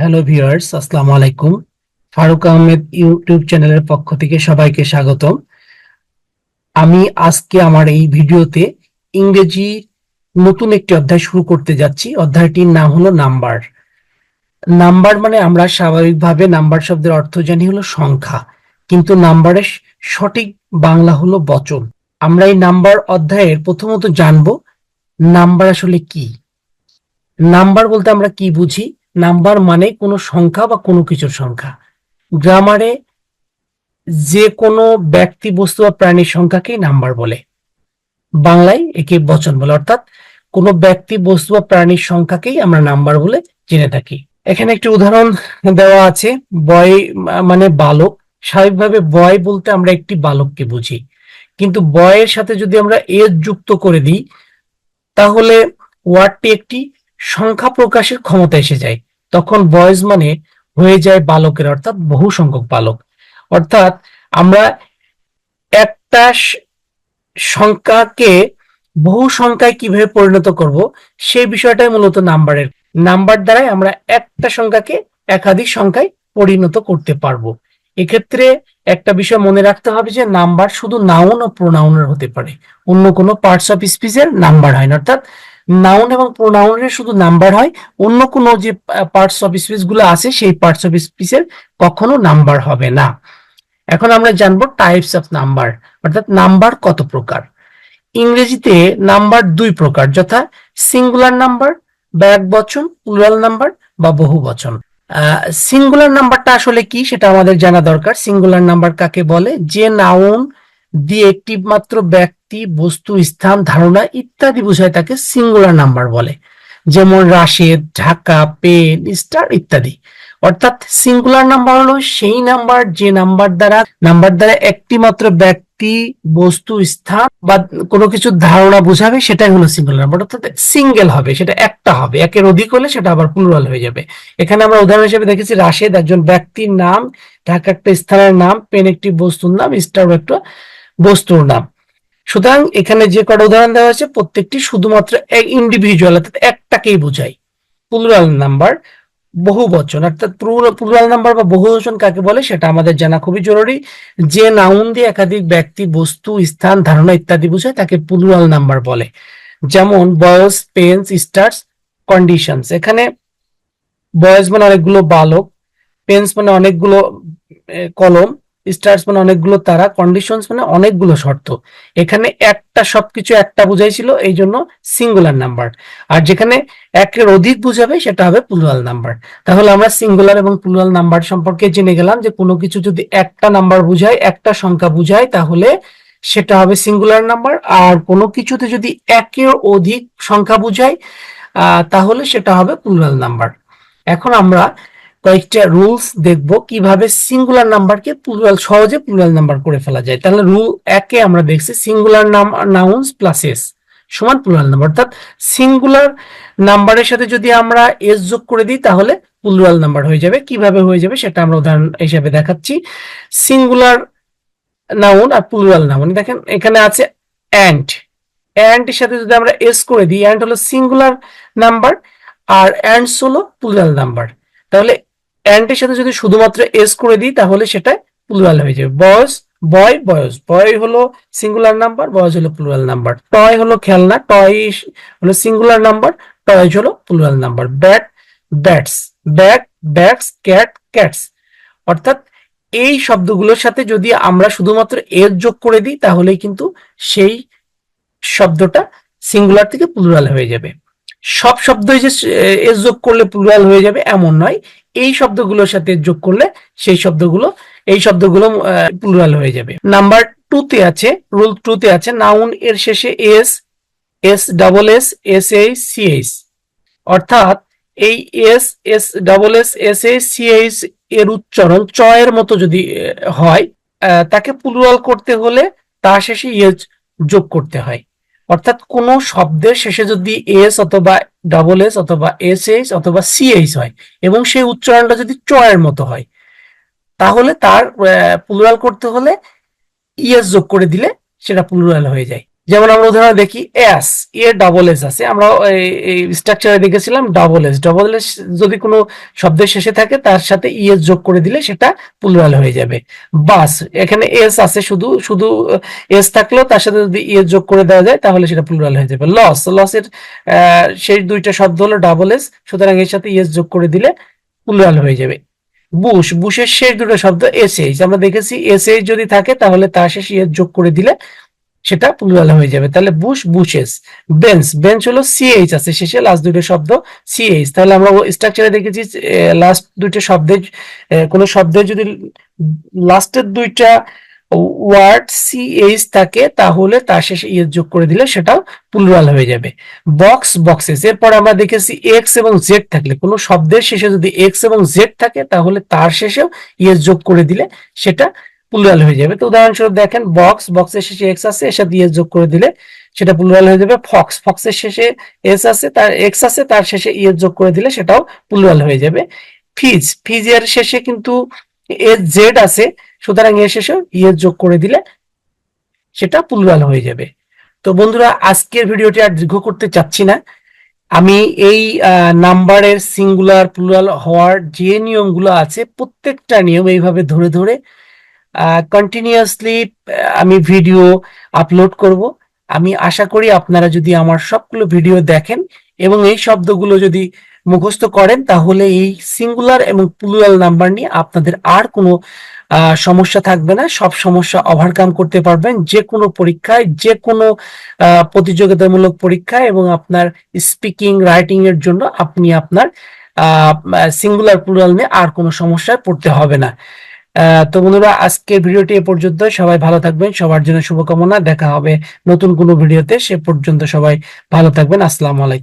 Hello viewers, আসসালামু আলাইকুম। Faruk Ahmed YouTube চ্যানেলের পক্ষ থেকে সবাইকে স্বাগতম। আমি আজকে আমার এই ভিডিওতে ইংরেজি নতুন একটি অধ্যায় শুরু করতে যাচ্ছি। অধ্যায়টির নাম হলো নাম্বার। নাম্বার মানে আমরা স্বাভাবিকভাবে নাম্বার শব্দের অর্থ জানি হলো সংখ্যা, কিন্তু নাম্বারের সঠিক বাংলা হলো বচন। আমরা এই নাম্বার অধ্যায়ের প্রথমত জানবো নাম্বার আসলে কি। নাম্বার বলতে আমরা কি বুঝি? নাম্বার মানে কোনো সংখ্যা বা কোনো কিছুর সংখ্যা। গ্রামারে যে কোনো ব্যক্তি, বস্তু বা প্রাণীর সংখ্যাকেই নাম্বার বলে। বাংলায় একে বচন বলে, অর্থাৎ কোনো ব্যক্তি, বস্তু বা প্রাণীর সংখ্যাকেই আমরা নাম্বার বলে জেনে থাকি। এখানে একটি উদাহরণ দেওয়া আছে। বয় মানে বালক। স্বাভাবিকভাবে বয় বলতে আমরা একটি বালককে বুঝি, কিন্তু বয়ের সাথে যদি আমরা এজ যুক্ত করে দিই তাহলে ওয়ার্ডটি একটি সংখ্যা প্রকাশের ক্ষমতা এসে যায়। তখন বয়েজ মানে হয়ে যায় বালকের, অর্থাৎ বহু সংখ্যক বালক। অর্থাৎ আমরা একটা সংখ্যাকে বহু সংখ্যায় কিভাবে পরিণত করব সেই বিষয়টাই মূলত নাম্বারের। নাম্বার দ্বারাই আমরা একটা সংখ্যাকে একাধিক সংখ্যায় পরিণত করতে পারবো। এক্ষেত্রে একটা বিষয় মনে রাখতে হবে যে নাম্বার শুধু নাউন ও প্রোনাউনের হতে পারে, অন্য কোনো পার্টস অফ স্পিচের নাম্বার হয় না। অর্থাৎ নাউন এবং প্রোনাউনের শুধু নাম্বার হয়, অন্য কোনো যে পার্টস অফ স্পিচ গুলো আছে সেই পার্টস অফ স্পিচের কখনো নাম্বার হবে না। এখন আমরা জানবো টাইপস অফ নাম্বার, অর্থাৎ নাম্বার কত প্রকার। ইংরেজিতে নাম্বার দুই প্রকার, যথা সিঙ্গুলার নাম্বার বা এক বচন, প্লুরাল নাম্বার বা বহু বচন। সিঙ্গুলার নাম্বারটা আসলে কি সেটা আমাদের জানা দরকার। সিঙ্গুলার নাম্বার কাকে বলে? যে নাউন দিয়ে একটি মাত্র ব্যক্তি, বস্তু, স্থান, ধারণা ইত্যাদি বোঝায় তাকে সিঙ্গুলার নাম্বার বলে। যেমন রাশেদ, ঢাকা, পেন, স্টার ইত্যাদি। অর্থাৎ সিঙ্গুলার নাম্বার হলো সেই নাম্বার যে নাম্বার দ্বারা একটি মাত্র ব্যক্তি, বস্তু, স্থান বা কোনো কিছুর ধারণা বোঝাবে, সেটাই হলো সিঙ্গুলার নাম্বার। অর্থাৎ সিঙ্গেল হবে, সেটা একটা হবে। একের অধিক হলে সেটা আবার প্লুরাল হয়ে যাবে। এখানে আমরা উদাহরণ হিসেবে দেখেছি রাশেদ একজন ব্যক্তির নাম, ঢাকা একটা স্থানের নাম, পেন একটি বস্তুর নাম, স্টার একটা বস্তুর নাম। সুতরাং এখানে যে কটা উদাহরণ দেওয়া হয়েছে প্রত্যেকটি শুধুমাত্র এক ইন্ডিভিজুয়াল, অর্থাৎ একটাকেই বোঝায়। প্লুরাল নাম্বার, বহু বচন, অর্থাৎ প্লুরাল নাম্বার বা বহু বচন কাকে বলে সেটা আমাদের জানা খুবই জরুরি। যে নাউন দিয়ে একাধিক ব্যক্তি, বস্তু, স্থান, ধারণা ইত্যাদি বোঝায় তাকে প্লুরাল নাম্বার বলে। যেমন বয়স, পেন্স, স্টার্স, কন্ডিশনস। এখানে বয়স মানে অনেকগুলো বালক, পেন্স মানে অনেকগুলো কলম, স্টার্স মানে অনেকগুলো তারা, কন্ডিশনস মানে অনেকগুলো শর্ত। এখানে একটা, সবকিছু একটা বুঝাইছিল, এই জন্য সিঙ্গুলার নাম্বার। আর যেখানে একের অধিক বুঝাবে সেটা হবে প্লুরাল নাম্বার। তাহলে আমরা সিঙ্গুলার এবং প্লুরাল নাম্বার সম্পর্কে জেনে গেলাম যে কোনো কিছু যদি একটা নাম্বার বুঝায়, একটা সংখ্যা বুঝায়, তাহলে সেটা হবে সিঙ্গুলার নাম্বার। আর কোনো কিছুতে যদি একের অধিক সংখ্যা বুঝায় তাহলে সেটা হবে প্লুরাল নাম্বার। এখন আমরা কয়েকটা রুলস দেখব কিভাবে সিঙ্গুলার নাম্বারকে সহজে প্লুরাল নাম্বার করে ফেলা যায়। তাহলে রুল একে আমরা দেখছি সিঙ্গুলার নাউন্স প্লাস এস সমান প্লুরাল নাম্বার। অর্থাৎ সিঙ্গুলার নাম্বারের সাথে যদি আমরা এস যোগ করে দিই তাহলে প্লুরাল নাম্বার হয়ে যাবে। কিভাবে হয়ে যাবে সেটা আমরা উদাহরণ হিসেবে দেখাচ্ছি। সিঙ্গুলার নাউন আর প্লুরাল নাউন, দেখেন এখানে আছে অ্যান্ড। অ্যান্ড এর সাথে যদি আমরা এস করে দিই, অ্যান্ড হলো সিঙ্গুলার নাম্বার আর অ্যান্ডস হলো প্লুরাল নাম্বার। তাহলে অ্যান্ড এর সাথে যদি শুধুমাত্র এস করে দিই তাহলে সেটা প্লুরাল হয়ে যাবে। বয়স, বয়, বয়স। বয় হলো সিঙ্গুলার নাম্বার, বয়স হলো প্লুরাল নাম্বার। টয় হলো খেলনা, টয় হলো সিঙ্গুলার নাম্বার, টয়জ হলো plural number. Bat, bats. Bat, bats, cat, cats. অর্থাৎ এই শব্দগুলোর সাথে যদি আমরা শুধুমাত্র এস যোগ করে দিই তাহলেই কিন্তু সেই শব্দটা সিঙ্গুলার থেকে প্লুরাল হয়ে যাবে। সব শব্দই যে এস যোগ করলে প্লুরাল হয়ে যাবে এমন নয়। এই শব্দগুলোর সাথে যোগ করলে এই শব্দগুলো প্লুরাল হয়ে যাবে। নাম্বার টু তে আছে, রুল টু তে আছে, নাউন এর শেষে S, S double S, S H, C H. অর্থাৎ এই S, S double S, S H, C H এর উচ্চারণ চ এর মতো যদি হয়, তাকে প্লুরাল করতে হলে তার শেষে এস যোগ করতে হয়। অর্থাৎ কোন শব্দের শেষে যদি এস অথবা ডাবল এস অথবা এস এইচ অথবা সি এইচ হয় এবং সেই উচ্চারণটা যদি চ এর মতো হয় তাহলে তার প্লুরাল করতে হলে ইএস যোগ করে দিলে সেটা প্লুরাল হয়ে যায়। যেমন আমরা উদাহরণ দেখি এস, এ ডাবল এস আছে, আমরা এই স্ট্রাকচারে দেখেছিলাম ডবল এস যদি কোনো শব্দের শেষে থাকে তার সাথে ইএস যোগ করে দিলে সেটা প্লুরাল হয়ে যাবে। বাস, এখানে এস আছে, শুধু শুধু এস থাকলেও তার সাথে যদি ইএস যোগ করে দেওয়া যায় তাহলে সেটা প্লুরাল হয়ে যাবে। লসের শেষ দুইটা শব্দ হলো ডাবল এস, সুতরাং এর সাথে ইএস যোগ করে দিলে প্লুরাল হয়ে যাবে। বুশের শেষ দুটো শব্দ এসএইচ, আমরা দেখেছি এসএইচ যদি থাকে তাহলে তার শেষে ইএস যোগ করে দিলে সেটা প্লুরাল হয়ে যাবে। তাহলে বুশেস। বেঞ্চ হলো সিএইচ আছে শেষে, লাস্ট দুটো শব্দ সিএইচ, তাহলে আমরা স্ট্রাকচারে দেখেছি লাস্ট দুইটা শব্দের কোন শব্দের যদি লাস্টের দুইটা ওয়ার্ড সিএইচ থাকে তাহলে তার শেষে ইএস যোগ করে দিলে সেটাও প্লুরাল হয়ে যাবে। বক্সেস, এরপর আমরা দেখেছি এক্স এবং জেড থাকলে, কোনো শব্দের শেষে যদি এক্স এবং জেড থাকে তাহলে তার শেষেও ইএস যোগ করে দিলে সেটা প্লুরাল হয়ে যাবে। তো উদাহরণস্বরূপ দেখেন বক্সের শেষে এক্স আছে, এর সাথে ইএস যোগ করে দিলে সেটা প্লুরাল হয়ে যাবে। ফক্সের শেষে এস আছে, তার এক্স আছে, তার শেষে ইএস যোগ করে দিলে সেটাও প্লুরাল হয়ে যাবে। ফিজের শেষে কিন্তু এস জেড আছে, সুতরাং এর শেষে ইএস যোগ করে দিলে সেটা প্লুরাল হয়ে যাবে। তো বন্ধুরা, আজকের ভিডিওটি আর দীর্ঘ করতে চাচ্ছি না। আমি এই নাম্বারের সিঙ্গুলার প্লুরাল হওয়ার যে নিয়মগুলো আছে প্রত্যেকটা নিয়ম এইভাবে ধরে ধরে কন্টিনিউয়াসলি আমি ভিডিও আপলোড করব। আমি আশা করি আপনারা যদি আমার সবগুলো ভিডিও দেখেন এবং এই শব্দগুলো যদি মুখস্থ করেন তাহলে এই সিঙ্গুলার এবং প্লুরাল নাম্বার নিয়ে আপনাদের আর কোনো সমস্যা থাকবে না। সব সমস্যা ওভারকাম করতে পারবেন যে কোনো পরীক্ষায়, যে কোনো প্রতিযোগিতামূলক পরীক্ষায়, এবং আপনার স্পিকিং রাইটিং এর জন্য আপনি আপনার সিঙ্গুলার প্লুরাল নিয়ে আর কোনো সমস্যায় পড়তে হবে না। তো বন্ধুরা, আজকের ভিডিওটি এ পর্যন্ত। সবাই ভালো থাকবেন, সবার জন্য শুভকামনা। দেখা হবে নতুন কোনো ভিডিওতে, সে পর্যন্ত সবাই ভালো থাকবেন। আসসালামু আলাইকুম।